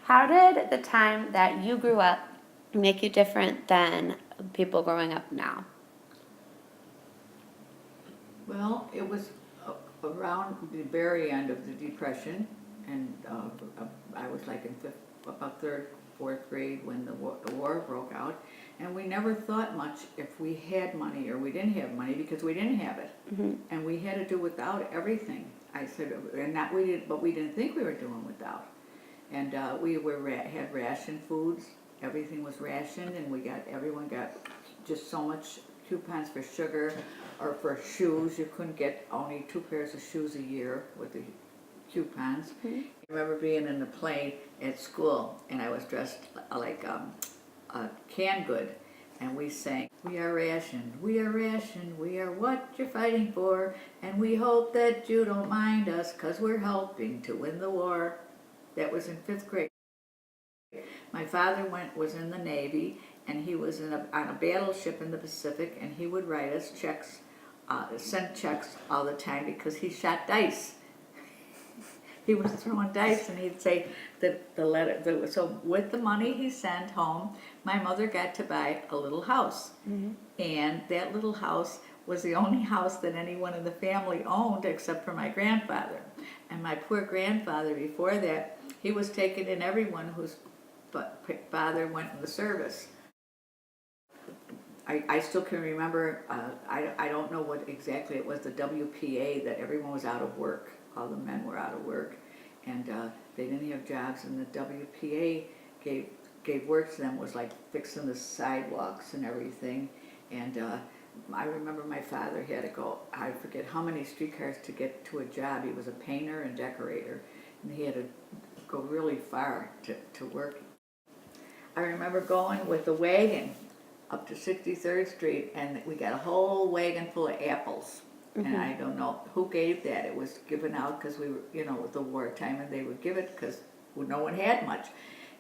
How did the time that you grew up make you different than people growing up now? Well, it was around the very end of the Depression, and I was like in about third, fourth grade when the war broke out, and we never thought much if we had money or we didn't have money because we didn't have it, and we had to do without everything. I said, and that we did, but we didn't think we were doing without, and had ration foods. Everything was rationed, and everyone got just so much coupons for sugar or for shoes. You couldn't get only 2 pairs of shoes a year with the coupons. I remember being in the plane at school, and I was dressed like a canned good, and we sang, "We are rationed, we are rationed, we are what you're fighting for, and we hope that you don't mind us, 'cause we're helping to win the war." That was in 5th grade. My father was in the Navy, and he was on a battleship in the Pacific, and he would write us checks, send checks all the time because he shot dice. He was throwing dice, and he'd say that so with the money he sent home, my mother got to buy a little house. And that little house was the only house that anyone in the family owned except for my grandfather. And my poor grandfather, before that, he was taking in everyone whose father went in the service. I still can remember, I don't know what exactly it was, the WPA, that everyone was out of work. All the men were out of work, and they didn't have jobs, and the WPA gave work to them, was like fixing the sidewalks and everything. And I remember my father had to go, I forget how many streetcars to get to a job. He was a painter and decorator, and he had to go really far to work. I remember going with the wagon up to 63rd Street, and we got a whole wagon full of apples. And I don't know who gave that. It was given out because we were, with the wartime, and they would give it because no one had much.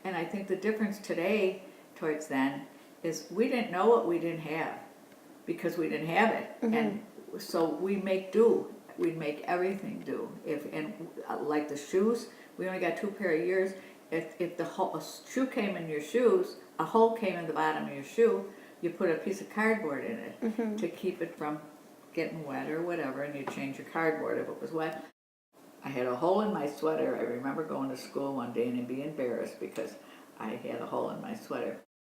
And I think the difference today towards then is we didn't know what we didn't have because we didn't have it. And so we make do. We'd make everything do. Like the shoes, we only got 2 pair of years. If a shoe came in your shoes, a hole came in the bottom of your shoe, you put a piece of cardboard in it to keep it from getting wet or whatever, and you change your cardboard if it was wet. I had a hole in my sweater. I remember going to school one day and being embarrassed because I had a hole in my sweater.